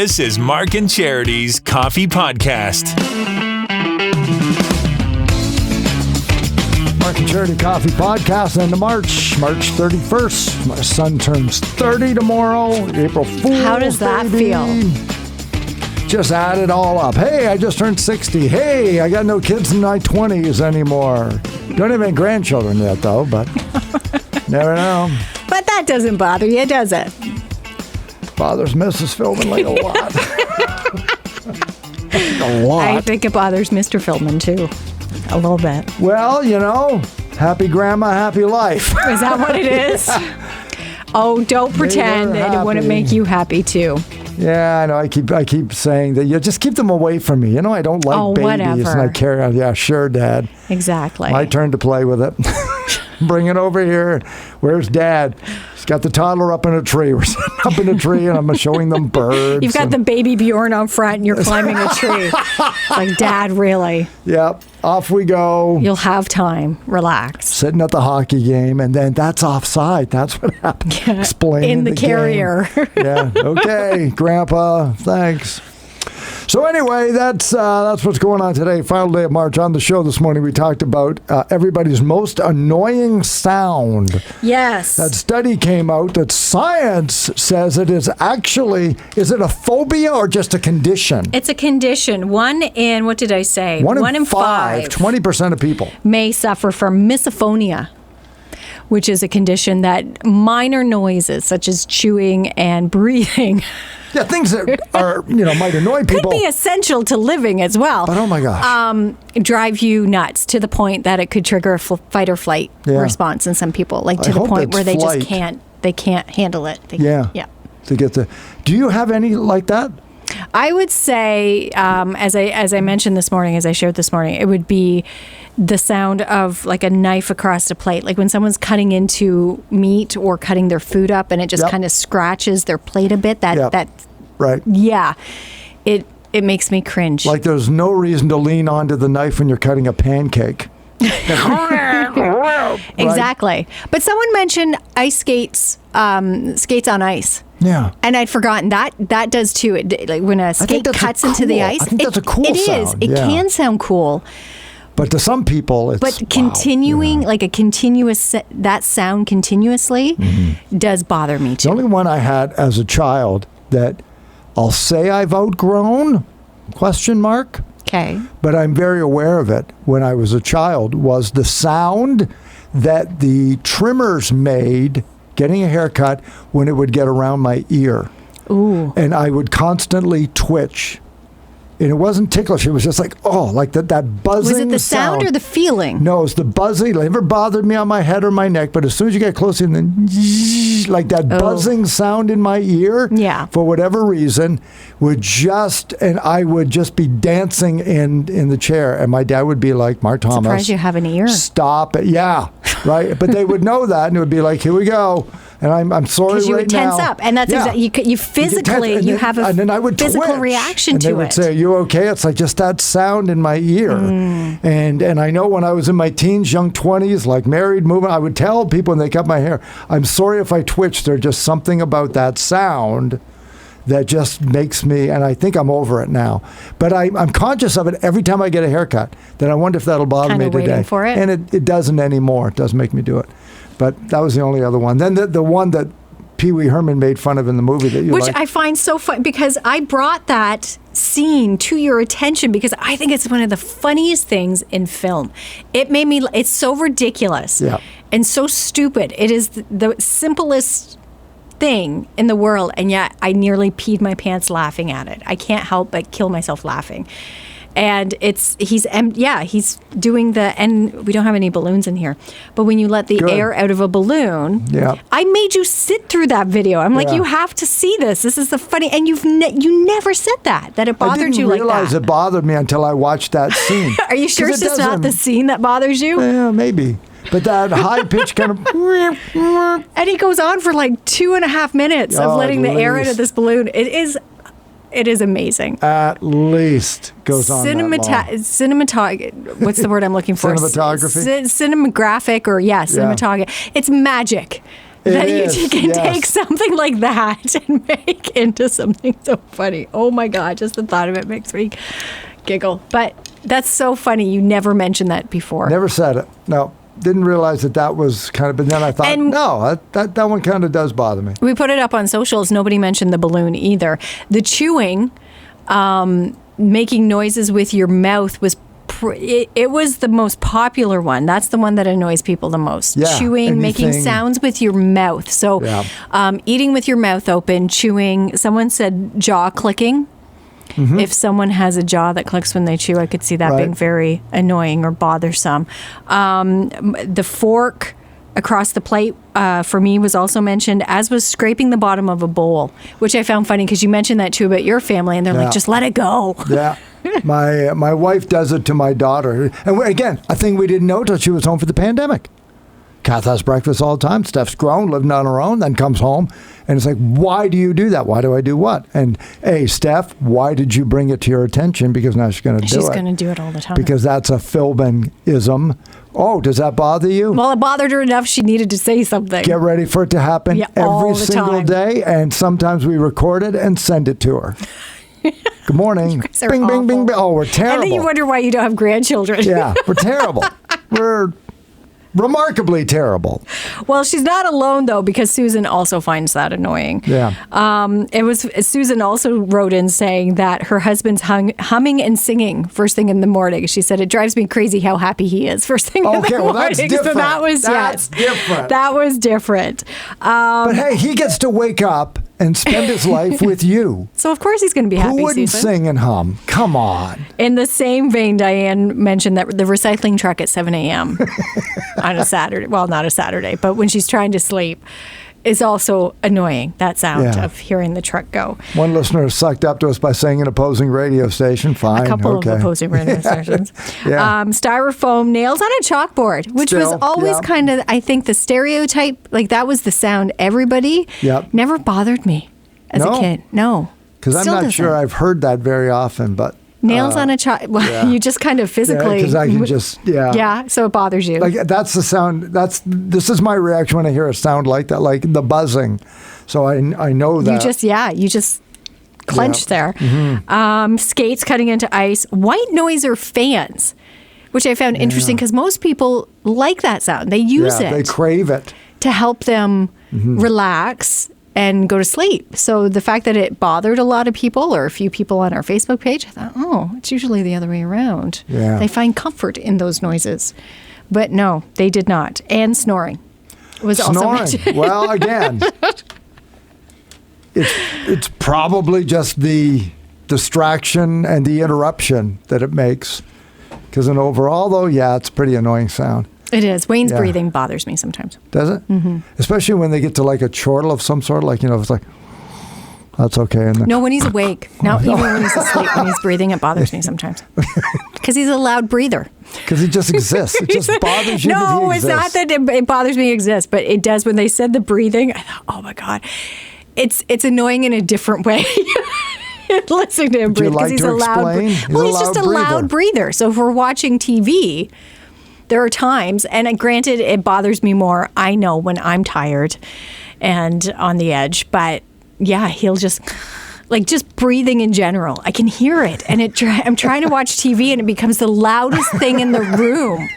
This is Mark and Charity's Coffee Podcast. Mark and Charity Coffee Podcast into March 31st. My son turns 30 tomorrow, April Fool's. How does that feel? Just add it all up. Hey, I just turned 60. Hey, I got no kids in my 20s anymore. Don't even have grandchildren yet, though, but never know. But that doesn't bother you, does it? Bothers Mrs. Philbin like a lot. A lot. I think it bothers Mr. Philbin, too. A little bit. Well, you know, happy grandma, happy life. Is that what it is? Oh, don't pretend that it wouldn't make you happy, too. Yeah, I know. I keep saying that. You just keep them away from me. You know, I don't like babies. Whatever. And I carry on. Yeah, sure, Dad. Exactly. My turn to play with it. Bring it over here. Where's Dad? He's got the toddler up in a tree. We're sitting up in a tree, and I'm showing them birds. You've got the baby Bjorn on front, and you're climbing a tree. Like, Dad, really? Yep. Off we go. You'll have time. Relax. Sitting at the hockey game, and then that's offside. That's what happened. Yeah. Explaining in the carrier. Yeah. Okay, Grandpa. Thanks. So anyway, that's what's going on today. Final day of March. On the show this morning, we talked about everybody's most annoying sound. Yes. That study came out that science says it is actually, is it a phobia or just a condition? It's a condition. One in, what did I say? One in five. 20% of people may suffer from misophonia, which is a condition that minor noises such as chewing and breathing. Yeah, things that are, might annoy people. Could be essential to living as well. But oh my gosh. Drive you nuts to the point that it could trigger a fight or flight response in some people. Like to the point where they just can't handle it. Yeah. To get do you have any like that? I would say, as I mentioned this morning, as I shared this morning, it would be the sound of like a knife across a plate, like when someone's cutting into meat or cutting their food up, and it just kind of scratches their plate a bit. That right. Yeah, it makes me cringe. Like there's no reason to lean onto the knife when you're cutting a pancake. Exactly. But someone mentioned ice skates, skates on ice. Yeah. And I'd forgotten that does too. Like when a skate cuts into the ice. I think that's a cool sound. It is. It can sound cool. But to some people, it's But continuing, like a continuous, that sound continuously does bother me too. The only one I had as a child that I'll say I've outgrown, ? Okay. But I'm very aware of it when I was a child, was the sound that the trimmers made getting a haircut when it would get around my ear. Ooh. And I would constantly twitch. And it wasn't ticklish. It was just like, like that buzzing Was it the sound or the feeling? No, it's the buzzing. It never bothered me on my head or my neck. But as soon as you get closer, and then like that buzzing sound in my ear, for whatever reason, and I would just be dancing in the chair. And my dad would be like, Mark Thomas. Surprised you have an ear. Stop it. Yeah, right. But they would know that. And it would be like, here we go. And I'm sorry right now. Because you would tense up. And that's exactly, you physically, you have a physical reaction to it. And they would say, are you okay? It's like just that sound in my ear. And I know when I was in my teens, young 20s, like married, moving, I would tell people when they cut my hair, I'm sorry if I twitch. There's just something about that sound that just makes me, and I think I'm over it now. But I'm conscious of it every time I get a haircut, that I wonder if that'll bother me today. Waiting for it. And it doesn't anymore. It doesn't make me do it. But that was the only other one. Then the one that Pee Wee Herman made fun of in the movie that you Which liked. I find so fun because I brought that scene to your attention because I think it's one of the funniest things in film. It's so ridiculous and so stupid. It is the simplest thing in the world, and yet I nearly peed my pants laughing at it. I can't help but kill myself laughing. And he's doing and we don't have any balloons in here, but when you let the air out of a balloon, I made you sit through that video. I'm like, you have to see this. This is the funny, and you never said that it bothered you like that. I didn't realize it bothered me until I watched that scene. Are you sure it's just not the scene that bothers you? Yeah, maybe. But that high pitch kind of... And he goes on for like 2.5 minutes of letting the air out of this balloon. It is amazing. At least goes on what's the word I'm looking for? Cinematography? Cinematographic cinematography. It's magic. that is, you can yes. take something like that and make into something so funny. Oh my God, just the thought of it makes me giggle. But that's so funny. You never mentioned that before. Never said it. No. Didn't realize that was kind of, but then I thought, And- no, that one kind of does bother me. We put it up on socials. Nobody mentioned the balloon either. The chewing, making noises with your mouth was it was the most popular one. That's the one that annoys people the most. Yeah, Chewing, making anything- sounds with your mouth. So eating with your mouth open, chewing. Someone said jaw clicking. If someone has a jaw that clicks when they chew, I could see that Right. being very annoying or bothersome. The fork across the plate for me was also mentioned, as was scraping the bottom of a bowl, which I found funny because you mentioned that too about your family, and they're Yeah. like, just let it go. Yeah. My wife does it to my daughter. And again, I think we didn't know till she was home for the pandemic. Kath has breakfast all the time. Steph's grown, living on her own, then comes home. And it's like, why do you do that? Why do I do what? And, hey, Steph, why did you bring it to your attention? Because now she's going to do it. She's going to do it all the time. Because that's a Philbin-ism. Oh, does that bother you? Well, it bothered her enough she needed to say something. Get ready for it to happen all every the single time. day. And sometimes we record it and send it to her. Good morning. guys are Bing, bing, bing, awful. bing. Oh, we're terrible. And then you wonder why you don't have grandchildren. Yeah, we're terrible. We're remarkably terrible. Well, she's not alone though, because Susan also finds that annoying. Yeah. It was Susan also wrote in saying that her husband's humming and singing first thing in the morning. She said it drives me crazy how happy he is first thing in the Okay, morning. well, that's So different. that was That's different. That was different. But hey, he gets to wake up and spend his life with you. So of course he's going to be happy. Who wouldn't Susan. sing and hum? Come on. In the same vein, Diane mentioned that the recycling truck at 7 a.m. on a Saturday, well, not a Saturday, but when she's trying to sleep, is also annoying, that sound Yeah. of hearing the truck go. One listener sucked up to us by saying an opposing radio station. Fine. A couple okay. of opposing radio stations. Yeah. Styrofoam nails on a chalkboard, which was Still, always yeah. kind of, I think, the stereotype. Like that was the sound everybody. Yep. Never bothered me as a No? kid. No. Because I'm Still not doesn't. sure I've heard that very often, but. Nails on a chalk. Well, yeah. you just kind of physically. Because I can just, yeah. Yeah, so it bothers you. Like that's the sound. This is my reaction when I hear a sound like that, like the buzzing. So I know that. You just clench there. Mm-hmm. Skates cutting into ice. White noise or fans, which I found interesting because most people like that sound. They use They it crave it. to help them Mm-hmm. relax and go to sleep. So the fact that it bothered a lot of people or a few people on our Facebook page, I thought, oh, it's usually the other way around. Yeah. They find comfort in those noises. But no, they did not. And snoring was also Snoring. mentioned. Well, again, it's probably just the distraction and the interruption that it makes. Because in overall, though, yeah, it's a pretty annoying sound. It is. Wayne's Yeah. breathing bothers me sometimes. Does it? Mm-hmm. Especially when they get to like a chortle of some sort, like, it's like, that's okay. And then, No, when he's awake. Now, even when he's asleep, when he's breathing, it bothers me sometimes. Because he's a loud breather. because he just exists. It just bothers you. that No, he it's not exists. that it bothers me exist, but it does. When they said the breathing, I thought, oh my God. It's annoying in a different way. Listening to him Would you breathe because like he's to a loud. explain? He's Well, a he's just a loud breather. loud breather. So if we're watching TV, there are times, and granted, it bothers me more. I know when I'm tired and on the edge, but yeah, he'll just breathing in general. I can hear it, and I'm trying to watch TV, and it becomes the loudest thing in the room.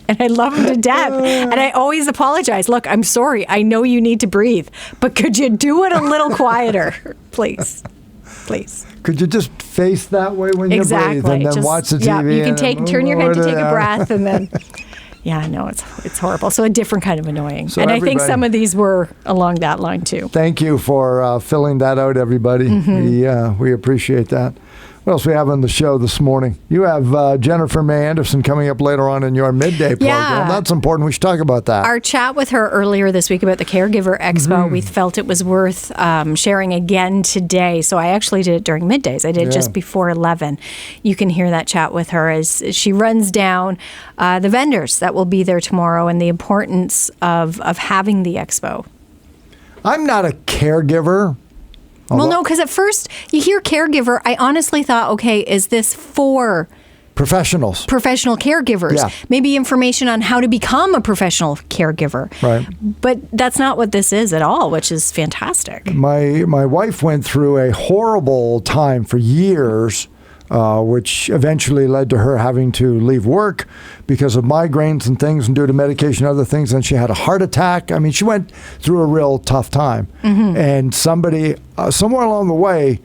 And I love him to death. And I always apologize. Look, I'm sorry. I know you need to breathe, but could you do it a little quieter, please? Please. Could you just face that way when you breathe and then Just- watch the TV? Yeah, you can and turn your head to take a Yeah. breath, and then. Yeah, no, it's horrible. So a different kind of annoying. So and I think everybody- some of these were along that line too. Thank you for filling that out, everybody. Mm-hmm. We appreciate that. What else we have on the show this morning? You have Jennifer May Anderson coming up later on in your midday program. Yeah. That's important. We should talk about that. Our chat with her earlier this week about the Caregiver Expo, we felt it was worth sharing again today. So I actually did it during middays. I did Yeah. just before 11. You can hear that chat with her as she runs down the vendors that will be there tomorrow and the importance of having the expo. I'm not a caregiver. Well, no, because at first you hear caregiver, I honestly thought, okay, is this for professionals. Professional caregivers. Yeah. Maybe information on how to become a professional caregiver. Right. But that's not what this is at all, which is fantastic. My wife went through a horrible time for years, which eventually led to her having to leave work because of migraines and things and due to medication and other things. And she had a heart attack. I mean, she went through a real tough time. And somebody, somewhere along the way,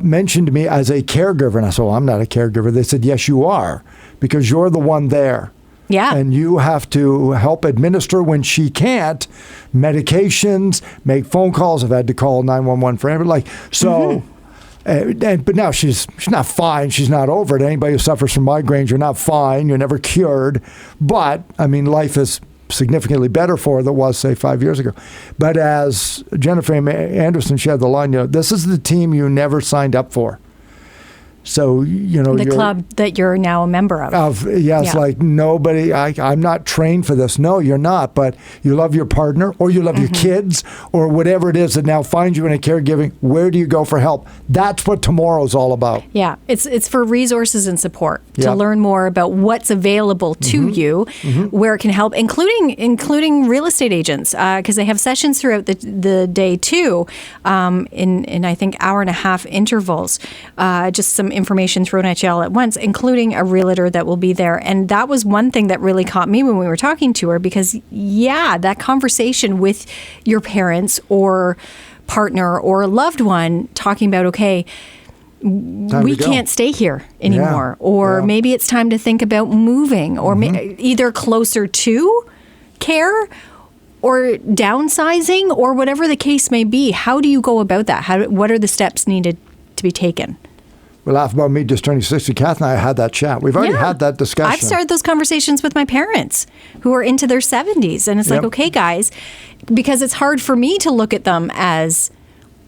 mentioned me as a caregiver. And I said, well, I'm not a caregiver. They said, yes, you are, because you're the one there. Yeah. And you have to help administer when she can't medications, make phone calls. I've had to call 911 for everybody. But now she's not fine. She's not over it. Anybody who suffers from migraines, you're not fine. You're never cured. But, I mean, life is significantly better for her than it was, say, 5 years ago. But as Jennifer Anderson, she had the line, this is the team you never signed up for. So, the club that you're now a member of. It's like nobody, I'm not trained for this. No, you're not, but you love your partner or you love your kids or whatever it is that now finds you in a caregiving. Where do you go for help? That's what tomorrow's all about. Yeah, it's for resources and support to learn more about what's available to you, where it can help, including real estate agents, because they have sessions throughout the day too, in I think hour and a half intervals, just some information thrown at you all at once, including a realtor that will be there. And that was one thing that really caught me when we were talking to her, because that conversation with your parents or partner or loved one talking about, okay, we can't stay here anymore, or maybe it's time to think about moving, or either closer to care or downsizing, or whatever the case may be. How do you go about that? What are the steps needed to be taken? We laugh about me just turning 60. Kath and I had that chat. We've already had that discussion. I've started those conversations with my parents who are into their 70s. And it's like, okay, guys, because it's hard for me to look at them as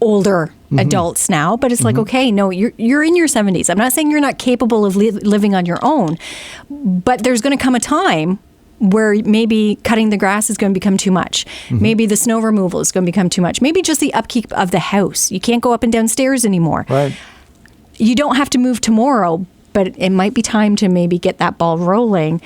older adults now, but it's like, okay, no, you're in your 70s. I'm not saying you're not capable of living on your own, but there's going to come a time where maybe cutting the grass is going to become too much. Maybe the snow removal is going to become too much. Maybe just the upkeep of the house. You can't go up and down stairs anymore. Right. You don't have to move tomorrow, but it might be time to maybe get that ball rolling,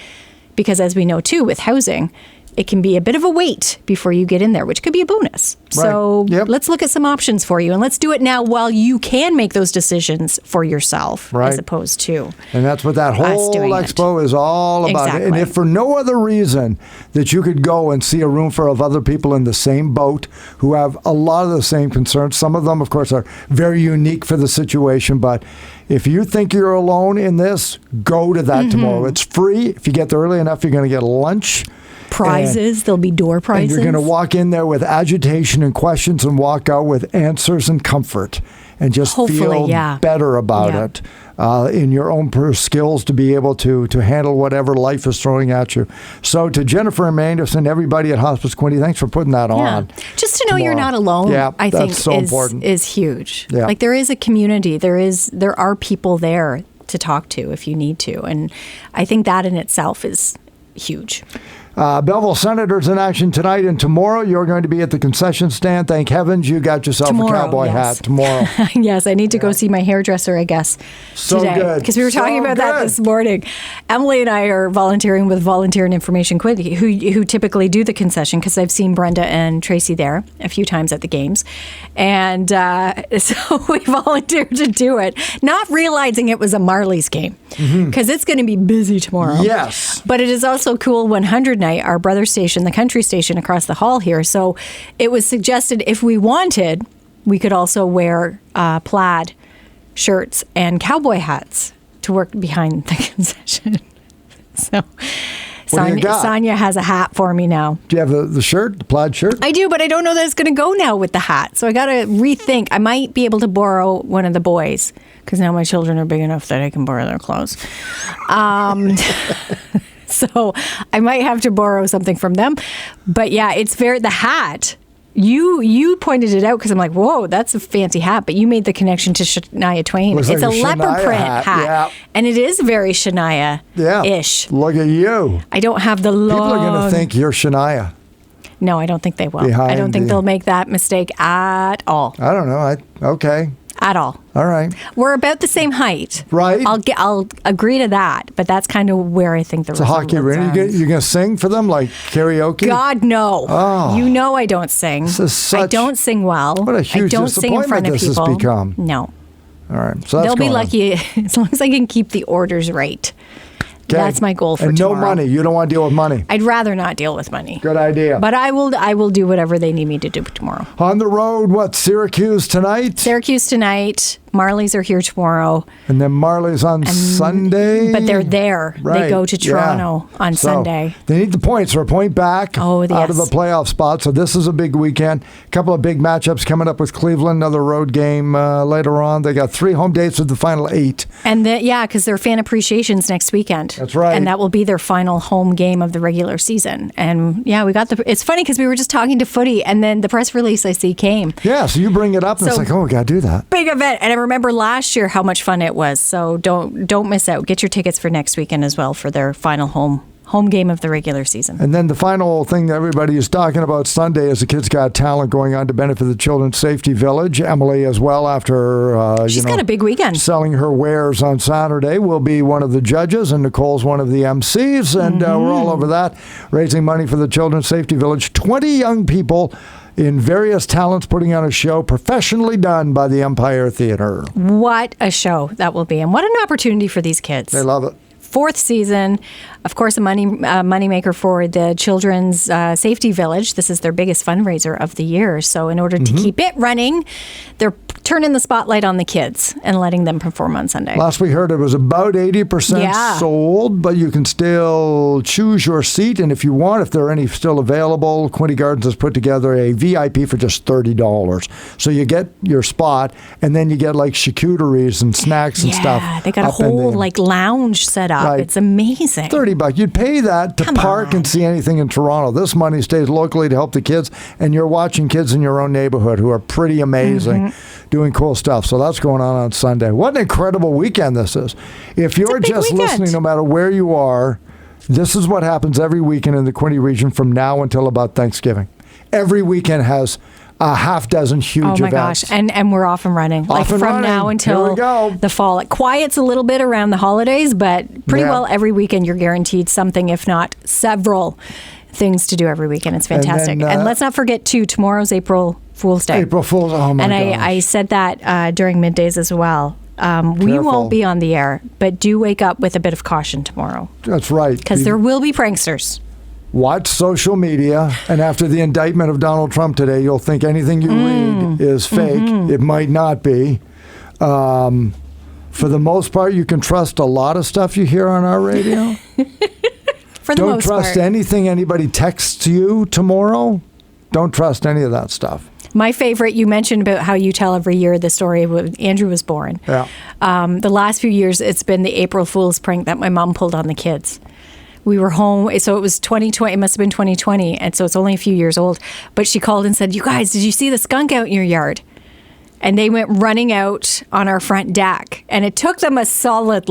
because as we know too, with housing, it can be a bit of a wait before you get in there, which could be a bonus. Right. So let's look at some options for you, and let's do it now while you can make those decisions for yourself, as opposed to. And that's what that whole expo is all about. Exactly. And if for no other reason that you could go and see a room full of other people in the same boat who have a lot of the same concerns. Some of them, of course, are very unique for the situation, but if you think you're alone in this, go to that tomorrow. It's free. If you get there early enough, you're going to get lunch. Prizes. There'll be door prizes. And you're going to walk in there with agitation and questions and walk out with answers and comfort and just feel better about it in your own skills to be able to handle whatever life is throwing at you. So to Jennifer Anderson, everybody at Hospice Quinte, thanks for putting that on. Just to know you're not alone, I think so important. Is huge. Yeah. Like there is a community. There are people there to talk to if you need to. And I think that in itself is huge. Belleville Senators in action tonight, and tomorrow you're going to be at the concession stand. Thank heavens you got yourself a cowboy hat tomorrow. Yes, I need to go see my hairdresser, I guess, today. Good. Because we were talking about that this morning. Emily and I are volunteering with Volunteer and Information Quinte, who typically do the concession, because I've seen Brenda and Tracy there a few times at the games. And so we volunteered to do it, not realizing it was a Marlies game, because it's going to be busy tomorrow. Yes. But it is also Cool 100 night, our brother station, the country station across the hall here. So it was suggested if we wanted, we could also wear plaid shirts and cowboy hats to work behind the concession. So Sonia has a hat for me now. Do you have the shirt, the plaid shirt? I do, but I don't know that it's going to go now with the hat. So I got to rethink. I might be able to borrow one of the boys, because now my children are big enough that I can borrow their clothes. So I might have to borrow something from them. But yeah, it's the hat. You pointed it out because I'm like, whoa, that's a fancy hat. But you made the connection to Shania Twain. Looks it's like a leopard print hat. Yeah. And it is very Shania-ish. Yeah. Look at you. I don't have the long... People are going to think you're Shania. No, I don't think they will. I don't think they'll make that mistake at all. I don't know. Okay. At all. All right. We're about the same height. Right. I'll agree to that, but that's kind of where I think the It's a hockey ring. You're going to sing for them like karaoke? God, no. Oh. You know I don't sing. I don't sing well. What a huge I don't sing in front of disappointment this people. has become. No. All right. So that's They'll be going on. lucky as long as I can keep the orders right. Okay. That's my goal for and tomorrow. no money. You don't want to deal with money. I'd rather not deal with money. Good idea. But I will do whatever they need me to do tomorrow. On the road, what? Syracuse tonight? Syracuse tonight. Marlies are here tomorrow. And then Marlies on Sunday? But they're there. Right. They go to Toronto on Sunday. They need the points. They're a point back out of the playoff spot. So this is a big weekend. A couple of big matchups coming up with Cleveland. Another road game later on. They got 3 home dates of the final 8. And because their fan appreciations next weekend. That's right. And that will be their final home game of the regular season. And we got it's funny because we were just talking to Footy and then the press release I see came. Yeah, so you bring it up and it's like, we got to do that. Big event. And I remember last year how much fun it was. So don't miss out. Get your tickets for next weekend as well for their final home game of the regular season. And then the final thing that everybody is talking about Sunday is the Kids Got Talent going on to benefit the Children's Safety Village. Emily as well, after she's got a big weekend selling her wares on Saturday, will be one of the judges, and Nicole's one of the MCs, and we're all over that, raising money for the Children's Safety Village. 20 young people in various talents putting on a show professionally done by the Empire Theater. What a show that will be, and what an opportunity for these kids. They love it. 4th season, of course, a moneymaker for the Children's Safety Village. This is their biggest fundraiser of the year. So in order to keep it running, they're turning the spotlight on the kids and letting them perform on Sunday. Last we heard, it was about 80% sold, but you can still choose your seat. And if you want, if there are any still available, Quinte Gardens has put together a VIP for just $30. So you get your spot, and then you get like charcuteries and snacks and stuff. Yeah, they got a whole lounge set up. Right. It's amazing. $30. You'd pay that to park and see anything in Toronto. This money stays locally to help the kids, and you're watching kids in your own neighborhood who are pretty amazing, doing cool stuff. So that's going on Sunday. What an incredible weekend this is. If you're just listening, no matter where you are, this is what happens every weekend in the Quinte region from now until about Thanksgiving. Every weekend has a half dozen huge events. Oh my gosh, and we're off and running. From now until the fall. It quiets a little bit around the holidays, but pretty well every weekend you're guaranteed something, if not several things to do every weekend. It's fantastic. And let's not forget, too, tomorrow's April Fool's Day. April Fool's, oh my gosh. And I said that during middays as well. We won't be on the air, but do wake up with a bit of caution tomorrow. That's right. Because there will be pranksters. Watch social media, and after the indictment of Donald Trump today, you'll think anything you read is fake. It might not be. For the most part, you can trust a lot of stuff you hear on our radio. Don't trust anything anybody texts you tomorrow. Don't trust any of that stuff. My favorite, you mentioned about how you tell every year the story when Andrew was born. Yeah. The last few years, it's been the April Fool's prank that my mom pulled on the kids. We were home, so it was 2020. It must have been 2020, and so it's only a few years old. But she called and said, "You guys, did you see the skunk out in your yard?" And they went running out on our front deck, and it took them a solid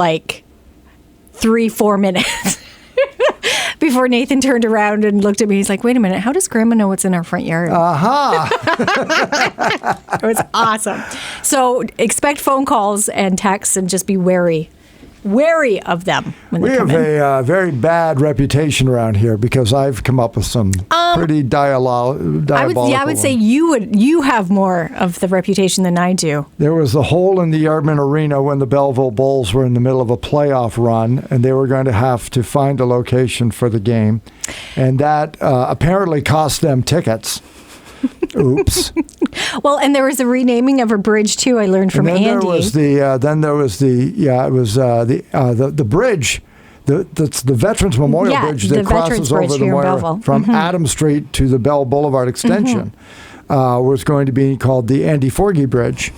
3-4 minutes before Nathan turned around and looked at me. He's like, "Wait a minute, how does Grandma know what's in our front yard?" It was awesome. So expect phone calls and texts, and just be wary of them when they come in. We have a very bad reputation around here because I've come up with some pretty diabolical I would say you have more of the reputation than I do. There was a hole in the Yardman Arena when the Belleville Bulls were in the middle of a playoff run, and they were going to have to find a location for the game, and that apparently cost them tickets. Oops. Well, and there was a renaming of a bridge too. I learned from Andy. Then there was the bridge. That's the Veterans Memorial Bridge that crosses over the Moira from Adams Street to the Bell Boulevard extension. Was going to be called the Andy Forgie Bridge.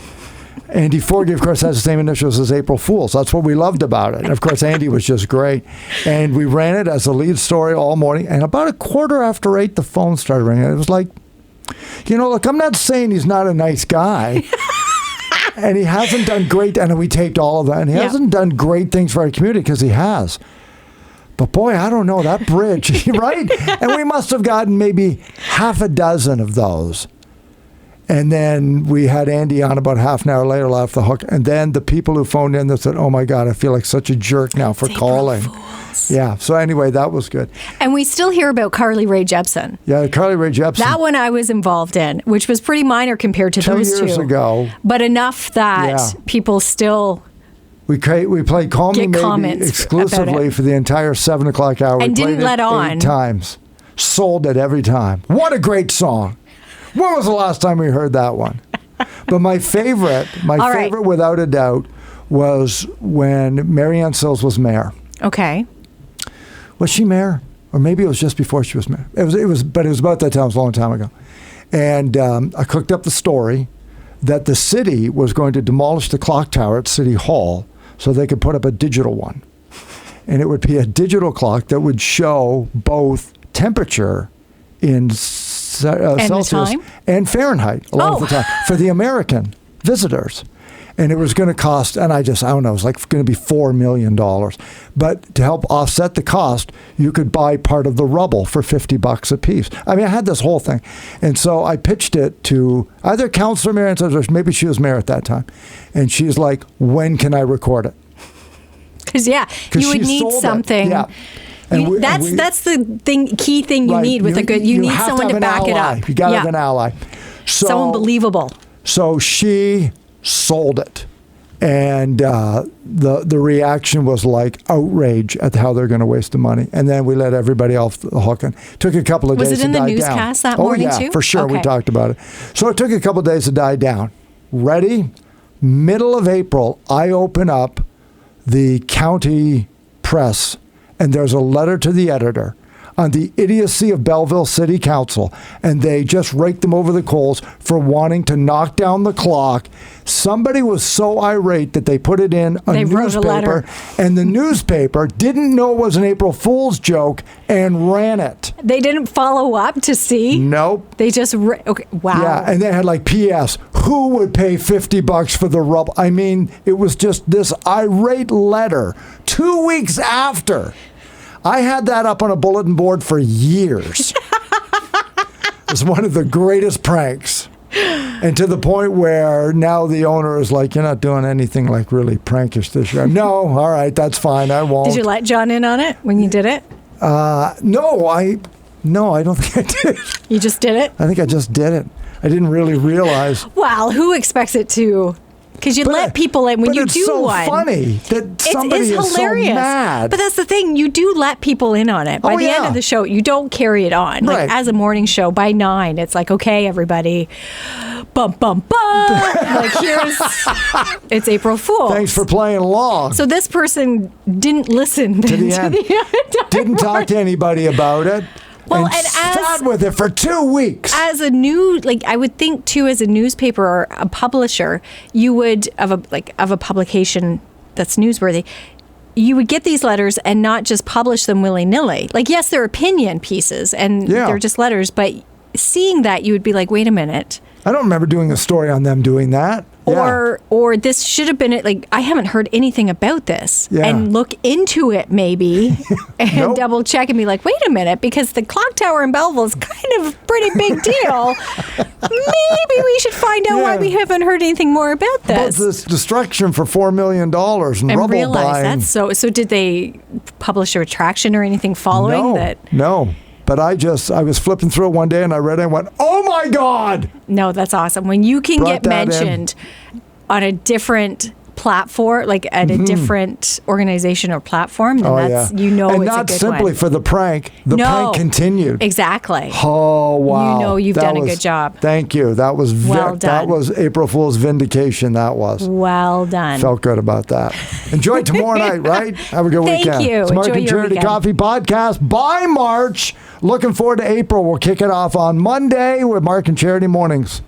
Andy Forgie, of course, has the same initials as April Fool's. That's what we loved about it. And, of course, Andy was just great. And we ran it as a lead story all morning. And about 8:15, the phone started ringing. It was like, look, I'm not saying he's not a nice guy. And he hasn't done great. And we taped all of that. And he hasn't done great things for our community because he has. But, boy, I don't know. That bridge, right? And we must have gotten maybe half a dozen of those. And then we had Andy on about half an hour later, off the hook. And then the people who phoned in that said, "Oh my God, I feel like such a jerk now for calling." Yeah. So anyway, that was good. And we still hear about Carly Rae Jepsen. Yeah, Carly Rae Jepsen. That one I was involved in, which was pretty minor compared to those 2 years ago. But enough that people still... We played Call Me Maybe comments exclusively for the entire 7 o'clock hour. And we didn't let on. 8 times. Sold it every time. What a great song. When was the last time we heard that one? But my favorite without a doubt, was when Marianne Sills was mayor. Okay. Was she mayor? Or maybe it was just before she was mayor. It was about that time. It was a long time ago. And I cooked up the story that the city was going to demolish the clock tower at City Hall so they could put up a digital one. And it would be a digital clock that would show both temperature in Celsius and Fahrenheit along with the time for the American visitors. And it was going to cost, and I don't know, it was like going to be $4 million. But to help offset the cost, you could buy part of the rubble for $50 a piece. I mean, I had this whole thing. And so I pitched it to either Councillor Marianne Sills, or maybe she was mayor at that time. And she's like, "When can I record it?" Because, you would need something. Yeah. That's the key thing you need with a good. You need someone to back it up. You got to have an ally. So, someone believable. So she sold it, and the reaction was like outrage at how they're going to waste the money. And then we let everybody off the hook. And took a couple of days to die down. Was it in the newscast that morning too? For sure. Okay. We talked about it. So it took a couple of days to die down. Ready? Middle of April, I open up the county press, and there's a letter to the editor on the idiocy of Belleville City Council, and they just raked them over the coals for wanting to knock down the clock. Somebody was so irate that they put it in a newspaper, and the newspaper didn't know it was an April Fool's joke and ran it. They didn't follow up to see? Nope. They just, okay, wow. Yeah, and they had like, P.S., who would pay $50 for the rubble? I mean, it was just this irate letter 2 weeks after. I had that up on a bulletin board for years. It's one of the greatest pranks. And to the point where now the owner is like, "You're not doing anything like really prankish this year." No, all right, that's fine. I won't. Did you let John in on it when you did it? No, I don't think I did. You just did it? I think I just did it. I didn't really realize. Well, who expects it to? Because you let people in when you do one. It's so funny that somebody is so mad. But that's the thing. You do let people in on it. By the end of the show, you don't carry it on. Like as a morning show, by 9, it's like, "Okay, everybody, bum, bum, bum." Like, it's April Fool's. Thanks for playing along. So this person didn't listen to the end. Didn't talk to anybody about it. Well, and sat with it for 2 weeks. As I would think too, as a newspaper or a publisher, you would of a publication that's newsworthy, you would get these letters and not just publish them willy-nilly. Like, yes, they're opinion pieces and they're just letters, but seeing that, you would be like, "Wait a minute. I don't remember doing a story on them doing that." Or this should have been like, I haven't heard anything about this, and look into it maybe and double check and be like, "Wait a minute, because the clock tower in Belleville is kind of a pretty big deal. Maybe we should find out why we haven't heard anything more about this." But this destruction for $4 million and rubble realize buying. So did they publish a retraction or anything following that? No. But I was flipping through it one day and I read it and went, "Oh my God!" No, that's awesome. When you can get mentioned on a different platform, like at a different organization or platform, then that's, and it's a good one. And not simply for the prank. The prank continued. Exactly. Oh, wow. You know you've done a good job. Thank you. That was well done. That was April Fool's vindication, that was. Well done. Felt good about that. Enjoy tomorrow night, right? Have a good weekend. Thank you. It's Mark Enjoy and your Charity weekend. Coffee Podcast by March. Looking forward to April. We'll kick it off on Monday with Mark and Charity Mornings.